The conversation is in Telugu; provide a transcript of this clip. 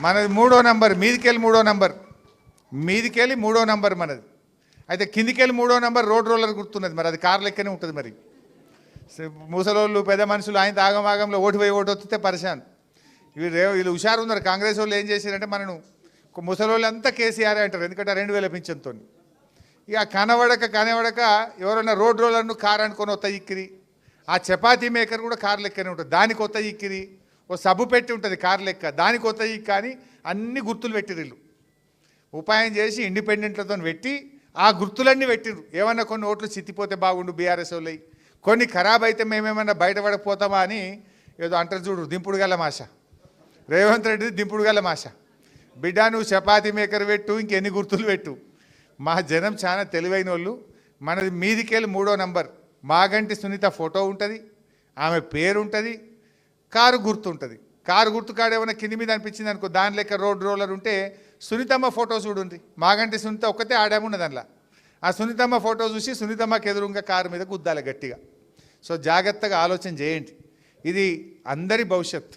మనది 3వ నంబర్, మీదికెళ్ళి 3వ నంబర్, మీదికెళ్ళి 3వ నంబర్ మనది. అయితే కిందికెళ్ళి 3వ నంబర్ రోడ్ రోలర్ గుర్తున్నది, మరి అది కారు లెక్కనే ఉంటుంది. మరి ముసలోళ్ళు పెద్ద మనుషులు ఆయన ఆగమాగంలో ఓటు పోయి ఓటు వస్తే పరిశాన్. వీళ్ళు హుషారు ఉన్నారు. కాంగ్రెస్ వాళ్ళు ఏం చేశారంటే మనను ముసలోళ్ళు అంతా కేసీఆర్ అంటారు, ఎందుకంటే 2000 పింఛన్తో. ఇక కనబడక ఎవరైనా రోడ్ రోలర్ను కారు అనుకొని వస్తా ఇక్కిరి. ఆ చపాతీ మేకర్ కూడా కారు లెక్కనే ఉంటుంది, దానికి కొత్త ఇక్కిరి. ఓ సబ్బు పెట్టి ఉంటుంది కారు లెక్క, దానికి కొత్త ఇక్కి. కానీ అన్ని గుర్తులు పెట్టిరు వీళ్ళు. ఉపాయం చేసి ఇండిపెండెంట్లతో పెట్టి ఆ గుర్తులన్నీ పెట్టిరు. ఏమన్నా కొన్ని ఓట్లు చిత్తిపోతే బాగుండు బీఆర్ఎస్ వాళ్ళవి, కొన్ని ఖరాబ్ అయితే మేమేమన్నా బయటపడకపోతామా అని ఏదో అంటారు చూడు, దింపుడు గల మాష. రేవంత్ రెడ్డి దింపుడు గల మాష. బిడ్డ నువ్వు చపాతీ మేకర్ పెట్టు, ఇంకెన్ని గుర్తులు పెట్టు. మా జనం చాలా తెలివైన వాళ్ళు. మనది మీదికెళ్ళి 3వ నంబర్, మాగంటి సునీత ఫోటో ఉంటుంది, ఆమె పేరు ఉంటుంది, కారు గుర్తు ఉంటుంది. కారు గుర్తు కాడ ఏమైనా కింది మీద అనిపించింది అనుకో, దాని లెక్క రోడ్ రోలర్ ఉంటే సునీతమ్మ ఫోటో చూడుంది. మాగంటి సునీత ఒక్కతే ఆడామున్నది అందులో. ఆ సునీతమ్మ ఫోటో చూసి సునీతమ్మకి ఎదురుగా కారు మీద గుద్దాలి గట్టిగా. సో జాగ్రత్తగా ఆలోచన చేయండి, ఇది అందరి భవిష్యత్తు.